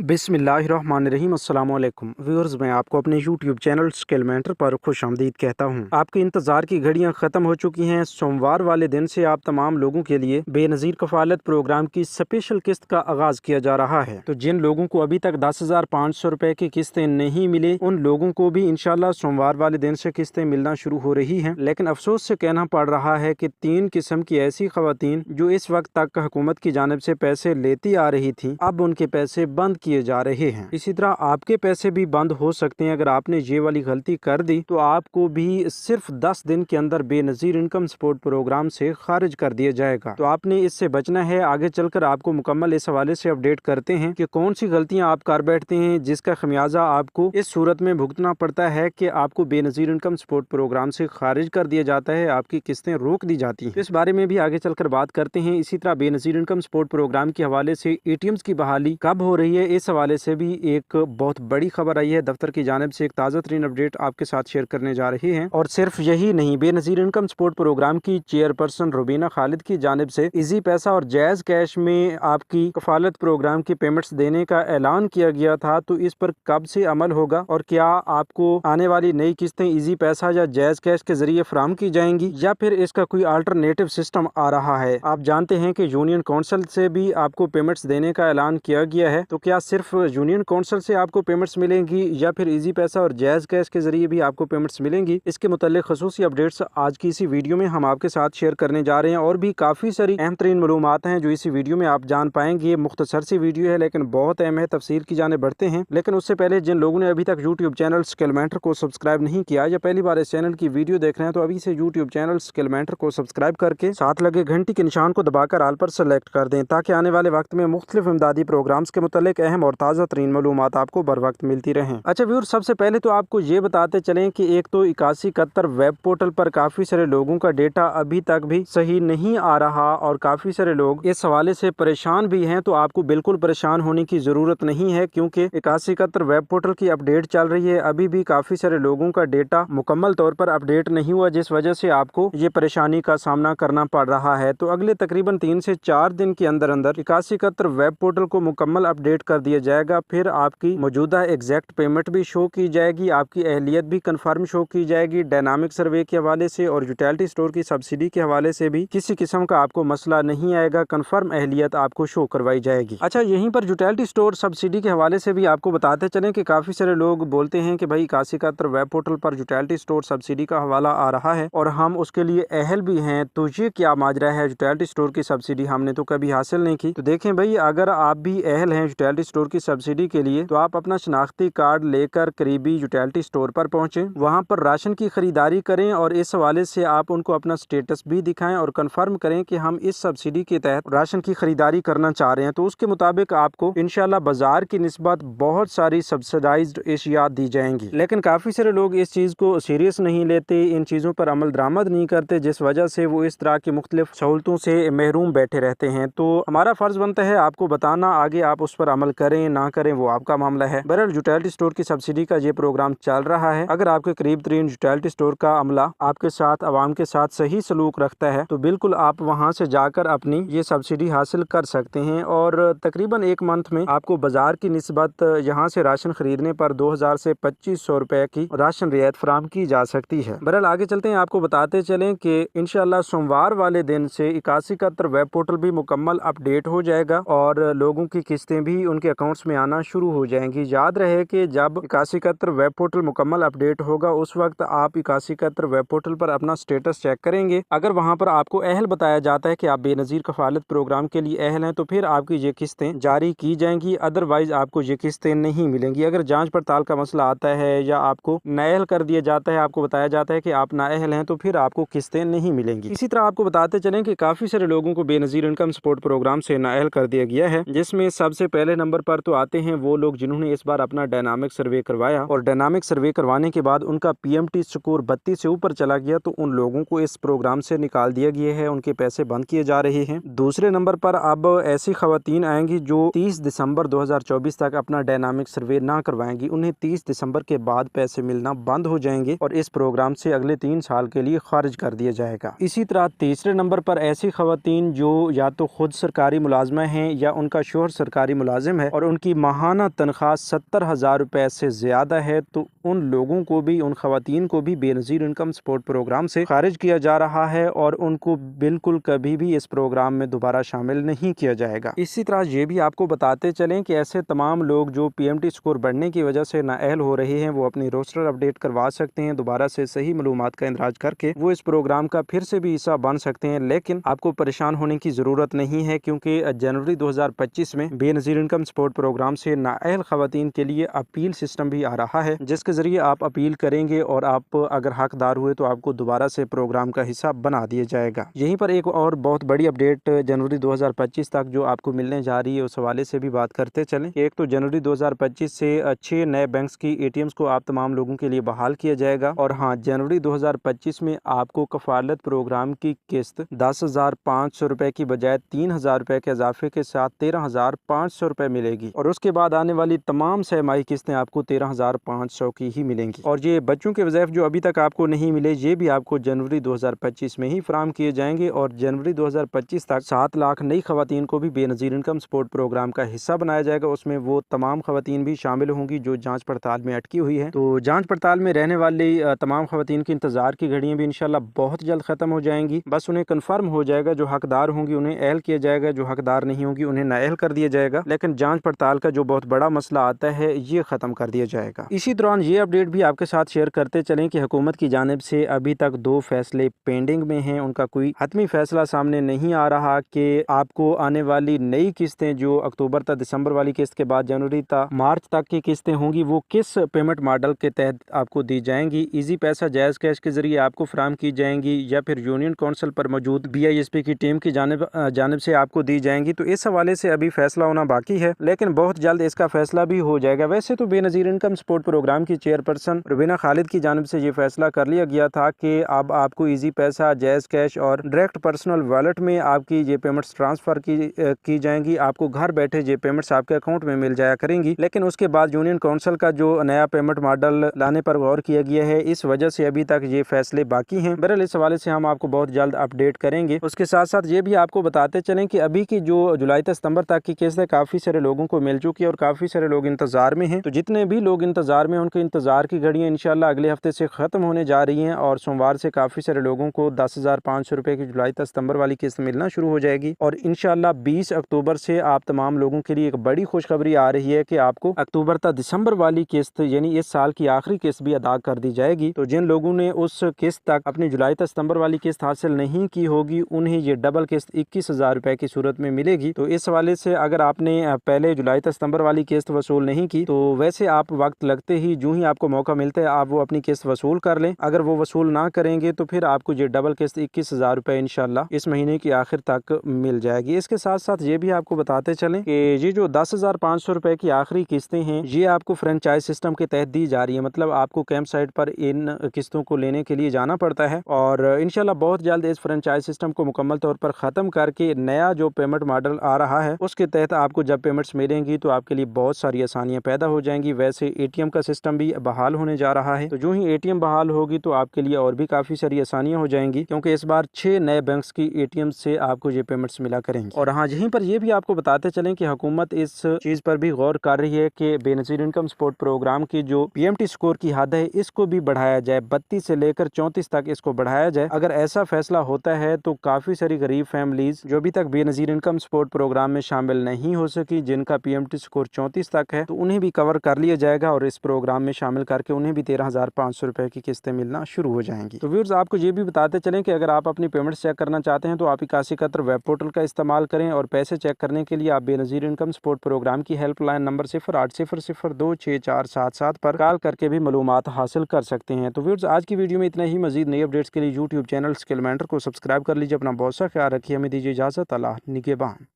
बिस्मिल्लाहिर्रहमानिर्रहीम अस्सलाम वालेकुम व्यूअर्स, मैं आपको अपने यूट्यूब चैनल स्किल मेंटर पर खुशामदीद कहता हूं। आपके इंतज़ार की घड़ियां ख़त्म हो चुकी हैं। सोमवार वाले दिन से आप तमाम लोगों के लिए बेनज़ीर कफ़ालत प्रोग्राम की स्पेशल किस्त का आगाज़ किया जा रहा है। तो जिन लोगों को अभी तक 10,500 रुपए की किस्तें नहीं मिली, उन लोगों को भी इंशाल्लाह सोमवार वाले दिन से किस्तें मिलना शुरू हो रही हैं। लेकिन अफसोस से कहना पड़ रहा है कि 3 किस्म की ऐसी ख़वातीन जो इस वक्त तक हुकूमत की जानिब से पैसे लेती आ रही थी, अब उनके पैसे बंद किए जा रहे हैं। इसी तरह आपके पैसे भी बंद हो सकते हैं। अगर आपने ये वाली गलती कर दी तो आपको भी सिर्फ 10 दिन के अंदर बेनज़ीर इनकम सपोर्ट प्रोग्राम से खारिज कर दिया जाएगा। तो आपने इससे बचना है। आगे चलकर आपको मुकम्मल इस हवाले से अपडेट करते हैं कि कौन सी गलतियां आप कर बैठते हैं जिसका खमियाजा आपको इस सूरत में भुगतना पड़ता है कि आपको बेनज़ीर इनकम सपोर्ट प्रोग्राम से खारिज कर दिया जाता है, आपकी किस्तें रोक दी जाती हैं। तो इस बारे में भी आगे चलकर बात करते हैं। इसी तरह बेनज़ीर इनकम सपोर्ट प्रोग्राम के हवाले से ATMs की बहाली कब हो रही है, इस हवाले से भी एक बहुत बड़ी खबर आई है। दफ्तर की जानिब से एक ताज़ा तरीन अपडेट आपके साथ शेयर करने जा रहे हैं। और सिर्फ यही नहीं, बेनज़ीर इनकम सपोर्ट प्रोग्राम की चेयरपर्सन रुबीना खालिद की जानिब से इजी पैसा और जायज़ कैश में आपकी कफालत प्रोग्राम की पेमेंट्स देने का ऐलान किया गया था। तो इस पर कब से अमल होगा और क्या आपको आने वाली नई किस्तें इजी पैसा या जायज़ कैश के जरिए फराहम की जाएंगी या फिर इसका कोई अल्टरनेटिव सिस्टम आ रहा है। आप जानते हैं कि यूनियन काउंसिल से भी आपको पेमेंट्स देने का ऐलान किया गया है। तो क्या सिर्फ यूनियन काउंसिल से आपको पेमेंट्स मिलेंगी या फिर इजी पैसा और जायज़ कैश के जरिए भी आपको पेमेंट्स मिलेंगी, इसके मुतालिक खसूसी अपडेट्स आज की इसी वीडियो में हम आपके साथ शेयर करने जा रहे हैं। और भी काफ़ी सारी अहम तरीन मालूमात हैं जो इसी वीडियो में आप जान पाएंगे। ये मुख्तसर सी वीडियो है लेकिन बहुत अहम है। तफसीर की जाने बढ़ते हैं, लेकिन उससे पहले जिन लोगों ने अभी तक यूट्यूब चैनल स्किल मेंटर को सब्सक्राइब नहीं किया या पहली बार इस चैनल की वीडियो देख रहे हैं तो अभी से यूट्यूब चैनल स्किल मेंटर को सब्सक्राइब करके साथ लगे घंटी के निशान को दबाकर आल पर सेलेक्ट कर दें ताकि आने वाले वक्त में मुख्तलिफ इमदादी प्रोग्राम्स के मुतालिक अहम और ताज़ा तरीन मालूमात आपको बर वक्त मिलती रहें। अच्छा व्यूअर, सबसे पहले तो आपको ये बताते चलें कि एक तो 8171 वेब पोर्टल पर काफ़ी सारे लोगों का डेटा अभी तक भी सही नहीं आ रहा और काफ़ी सारे लोग इस हवाले से परेशान भी हैं। तो आपको बिल्कुल परेशान होने की ज़रूरत नहीं है क्योंकि 8171 वेब पोर्टल की अपडेट चल रही है। अभी भी काफ़ी सारे लोगों का डेटा मुकम्मल तौर पर अपडेट नहीं हुआ, जिस वजह से आपको ये परेशानी का सामना करना पड़ रहा है। तो अगले तकरीबन 3 से 4 दिन के अंदर अंदर 8171 वेब पोर्टल को मुकम्मल अपडेट कर दिया जाएगा। फिर आपकी मौजूदा एग्जैक्ट पेमेंट भी शो की जाएगी, आपकी अहलियत भी कंफर्म शो की जाएगी। डायनामिक सर्वे के हवाले से और यूटिलिटी स्टोर की सब्सिडी के हवाले से भी किसी किस्म का आपको मसला नहीं आएगा, कंफर्म अहलियत आपको शो करवाई जाएगी। अच्छा, यहीं पर यूटिलिटी स्टोर सब्सिडी के हवाले से भी आपको बताते चलें कि काफी सारे लोग बोलते हैं कि भाई 8171 वेब पोर्टल पर यूटिलिटी स्टोर सब्सिडी का हवाला आ रहा है और हम उसके लिए अहल भी हैं, तो ये क्या माजरा है? यूटिलिटी स्टोर की सब्सिडी हमने तो कभी हासिल नहीं की। तो देखें भाई, अगर आप भी अहल हैं यूटिलिटी स्टोर की सब्सिडी के लिए तो आप अपना शनाख्ती कार्ड लेकर करीबी यूटिलिटी स्टोर पर पहुंचे, वहां पर राशन की खरीदारी करें और इस हवाले से आप उनको अपना स्टेटस भी दिखाएं और कंफर्म करें कि हम इस सब्सिडी के तहत राशन की खरीदारी करना चाह रहे हैं। तो उसके मुताबिक आपको इंशाल्लाह बाजार की निस्बत बहुत सारी सब्सिडाइज्ड एशिया दी जाएंगी। लेकिन काफी सारे लोग इस चीज को सीरियस नहीं लेते, इन चीजों पर अमल दरामद नहीं करते, जिस वजह से वो इस तरह की मुख्तलिफ सहूलतों से महरूम बैठे रहते हैं। तो हमारा फर्ज बनता है आपको बताना, आगे आप उस पर अमल करें ना करें वो आपका मामला है। बहरहाल यूटिलिटी स्टोर की सब्सिडी का ये प्रोग्राम चल रहा है। अगर आपके करीब तरीन यूटिलिटी स्टोर का अमला आपके साथ, आवाम के साथ सही सलूक रखता है तो बिल्कुल आप वहां से जाकर अपनी ये सब्सिडी हासिल कर सकते हैं। और तकरीबन 1 मंथ में आपको बाजार की निस्बत यहाँ से राशन खरीदने पर 2000 से 2500 रुपए की राशन रियायत फराहम की जा सकती है। बहरहाल आगे चलते हैं, आपको बताते चलें कि इंशाल्लाह सोमवार वाले दिन से 8171 वेब पोर्टल भी मुकम्मल अपडेट हो जाएगा और लोगों की किस्तें भी उनके अकाउंट्स में आना शुरू हो जाएंगी। याद रहे कि जब 8171 वेब पोर्टल मुकम्मल अपडेट होगा उस वक्त आप 8171 वेब पोर्टल पर अपना स्टेटस चेक करेंगे। अगर वहां पर आपको अहल बताया जाता है कि आप बेनज़ीर कफालत प्रोग्राम के लिए अहल हैं तो फिर आपकी ये किस्तें जारी की जाएंगी, अदरवाइज आपको ये किस्तें नहीं मिलेंगी। अगर जांच पड़ताल का मसला आता है या आपको नाअहल कर दिया जाता है, आपको बताया जाता है कि आप नाअहल हैं, तो फिर आपको किस्तें नहीं मिलेंगी। इसी तरह आपको बताते चलें कि काफी सारे लोगों को बेनज़ीर इनकम सपोर्ट प्रोग्राम से नाअहल कर दिया गया है, जिसमें सबसे पहले नंबर पर तो आते हैं वो लोग जिन्होंने इस बार अपना डायनामिक सर्वे करवाया और डायनामिक सर्वे करवाने के बाद उनका PMT स्कोर 32 से ऊपर चला गया, तो उन लोगों को इस प्रोग्राम से निकाल दिया गया है, उनके पैसे बंद किए जा रहे हैं। दूसरे नंबर पर अब ऐसी खवातीन आएंगी जो 30 दिसंबर 2024 तक अपना डायनामिक सर्वे ना करवाएंगी, उन्हें 30 दिसंबर के बाद पैसे मिलना बंद हो जाएंगे और इस प्रोग्राम से अगले 3 साल के लिए खारिज कर दिया जाएगा। इसी तरह तीसरे नंबर पर ऐसी खवातीन जो या तो खुद सरकारी मुलाजमा हैं या उनका शोहर सरकारी मुलाजिम है, और उनकी माहाना तनख्वाह 70,000 रुपये से ज़्यादा है, तो उन लोगों को भी, उन ख़वातीन को भी बेनज़ीर इनकम सपोर्ट प्रोग्राम से खारिज किया जा रहा है और उनको बिल्कुल कभी भी इस प्रोग्राम में दोबारा शामिल नहीं किया जाएगा। इसी तरह ये भी आपको बताते चलें कि ऐसे तमाम लोग जो PMT स्कोर बढ़ने की वजह से नाअहल हो रहे हैं, वो अपनी रोस्टर अपडेट करवा सकते हैं, दोबारा से सही मालूमात का इंदराज करके वो इस प्रोग्राम का फिर से भी हिस्सा बन सकते हैं। लेकिन आपको परेशान होने की ज़रूरत नहीं है, क्योंकि जनवरी 2025 में बेनज़ीर इनकम सपोर्ट प्रोग्राम से नाअहल ख़वातीन के लिए अपील सिस्टम भी आ रहा है, जिसके ज़रिए आप अपील करेंगे और आप अगर हकदार हुए तो आपको दोबारा से प्रोग्राम का हिस्सा बना दिया जाएगा। यहीं पर एक और बहुत बड़ी अपडेट जनवरी 2025 तक जो आपको मिलने जा रही है, उस हवाले से भी बात करते चलें। एक तो जनवरी 2025 से 6 नए बैंक्स की ATMs को आप तमाम लोगों के लिए बहाल किया जाएगा। और हाँ, जनवरी 2025 में आपको कफालत प्रोग्राम की किस्त 10,500 रुपए की बजाय 3,000 रुपए के इजाफे के साथ 13,500 रुपए मिलेगी और उसके बाद आने वाली तमाम सहमाही किस्तें आपको 13,500 की ही मिलेंगी। और ये बच्चों के वज़ाइफ जो अभी तक आपको नहीं मिले, ये भी आपको जनवरी 2025 में ही फराम किए जाएंगे और जनवरी 2025 तक 7 लाख नई ख़वातीन को भी बेनज़ीर इनकम सपोर्ट प्रोग्राम का हिस्सा बनाया जाएगा। उसमें वो तमाम ख़वातीन भी शामिल होंगी जो जाँच पड़ताल में अटकी हुई है। तो जाँच पड़ताल में रहने वाली तमाम ख़वातीन की इंतज़ार की घड़ियाँ भी इंशाल्लाह बहुत जल्द ख़त्म हो जाएंगी। बस उन्हें कन्फर्म हो जाएगा, जो हकदार होंगी उन्हें अहल किया जाएगा, जो हकदार नहीं होंगी उन्हें नाअहल कर दिया जाएगा। लेकिन जाँच पड़ताल का जो बहुत बड़ा मसला आता है, ये ख़त्म कर दिया जाएगा। इसी दौरान ये अपडेट भी आपके साथ शेयर करते चलें कि हुकूमत की जानिब से अभी तक 2 फैसले पेंडिंग में हैं। उनका कोई हतमी फैसला सामने नहीं आ रहा कि आपको आने वाली नई किस्तें जो अक्टूबर तक दिसंबर वाली किस्त के बाद जनवरी तक मार्च तक की किस्तें होंगी, वो किस पेमेंट मॉडल के तहत आपको दी जाएंगी। इजी पैसा जायज़ कैश के जरिए आपको फराम की जाएंगी या फिर यूनियन काउंसिल पर मौजूद BISP की टीम की जानिब से आपको दी जाएंगी। तो इस हवाले से अभी फैसला होना बाकी है, लेकिन बहुत जल्द इसका फैसला भी हो जाएगा। वैसे तो बेनज़ीर इनकम सपोर्ट प्रोग्राम की चेयरपर्सन रुबीना खालिद की जानिब से ये फैसला कर लिया गया था कि अब आपको इजी पैसा, जायज़ कैश और डायरेक्ट पर्सनल वॉलेट में आपकी ये पेमेंट्स ट्रांसफ़र की जाएंगी। आपको घर बैठे ये पेमेंट्स आपके अकाउंट में मिल जाया करेंगी। लेकिन उसके बाद यूनियन काउंसिल का जो नया पेमेंट मॉडल लाने पर गौर किया गया है, इस वजह से अभी तक ये फैसले बाकी हैं। बहरहाल इस हवाले से हम आपको बहुत जल्द अपडेट करेंगे। उसके साथ साथ ये भी आपको बताते चलें कि अभी की जो जुलाई से सितंबर तक की किस्त है, काफ़ी सारे लोगों को मिल चुकी है और काफ़ी सारे लोग इंतज़ार में हैं। तो जितने भी लोग इंतज़ार में, उनके इंतज़ार की घड़ियाँ इंशाल्लाह अगले हफ्ते से ख़त्म होने जा रही हैं और सोमवार से काफ़ी सारे लोगों को 10,500 रुपये की जुलाई से सितंबर वाली किस्त मिलना शुरू हो जाएगी। और इंशाल्लाह 20 अक्टूबर से आप तमाम लोगों के लिए एक बड़ी खुशखबरी आ रही है कि आपको अक्टूबर तक दिसंबर वाली किस्त, यानी इस साल की आखिरी किस्त भी अदा कर दी जाएगी। तो जिन लोगों ने उस किस्त तक अपनी जुलाई से सितंबर वाली किस्त हासिल नहीं की होगी, उन्हें ये डबल किस्त 21,000 रुपये की सूरत में मिलेगी। तो इस हवाले से अगर आपने पहले जुलाई से सितंबर वाली किस्त वसूल नहीं की, तो वैसे आप वक्त लगते ही, जो ही आपको मौका मिलता है, आप वो अपनी किस्त वसूल कर लें। अगर वो वसूल ना करेंगे तो फिर आपको ये डबल किस्त 21,000 रुपये इंशाल्लाह इस महीने की आखिर तक मिल जाएगी। इसके साथ साथ ये भी आपको बताते चलें कि ये जो 10,500 रुपये की आखिरी किस्तें हैं, ये आपको फ्रेंचाइज सिस्टम के तहत दी जा रही है। मतलब आपको कैंप साइट पर इन किस्तों को लेने के लिए जाना पड़ता है और इंशाल्लाह बहुत जल्द इस फ्रेंचाइज सिस्टम को मुकम्मल तौर पर ख़त्म करके नया जो पेमेंट मॉडल आ रहा है, उसके तहत आपको जब पेमेंट्स मिलेंगी तो आपके लिए बहुत सारी आसानियाँ पैदा हो जाएंगी। वैसे ATM का सिस्टम भी बहाल होने जा रहा है, तो जो ही ATM बहाल होगी तो आपके लिए और भी काफ़ी सारी आसानियाँ हो जाएंगी, क्योंकि इस बार 6 नए बैंक्स की ATM से आपको ये पेमेंट्स मिला करेंगी। और हाँ, यहीं पर ये भी आपको बताते चलें कि हुकूमत इस चीज़ पर भी गौर कर रही है कि बेनज़ीर इनकम सपोर्ट प्रोग्राम की जो PMT स्कोर की हद है, इसको भी बढ़ाया जाए, 32 से लेकर 34 तक इसको बढ़ाया जाए। अगर ऐसा फैसला होता है तो काफ़ी सारी गरीब फैमिलीज जो अभी तक बेनज़ीर इनकम सपोर्ट प्रोग्राम में शामिल नहीं हो सकी, जिनका PMT स्कोर 34 तक है, तो उन्हें भी कवर कर लिया जाएगा और इस प्रोग्राम में शामिल करके उन्हें भी 13,500 रुपये की किस्तें मिलना शुरू हो जाएंगी। तो व्यूअर्स, आपको ये भी बताते चलें कि अगर आप अपनी पेमेंट्स चेक करना चाहते हैं तो आप 8171 वेब पोर्टल का इस्तेमाल करें और पैसे चेक करने के लिए आप बेनज़ीर इनकम सपोर्ट प्रोग्राम की हेल्पलाइन नंबर 0800026477 पर कॉल करके भी मालूमात हासिल कर सकते हैं। तो व्यूअर्स, आज की वीडियो में इतना ही। मजीद नई अपडेट्स के लिए यूट्यूब चैनल स्किल मेंटर को सब्सक्राइब कर लीजिए। अपना बहुत सा ख्याल रखिए। हमें दीजिए इजाज़त। अल्लाह निगहबान।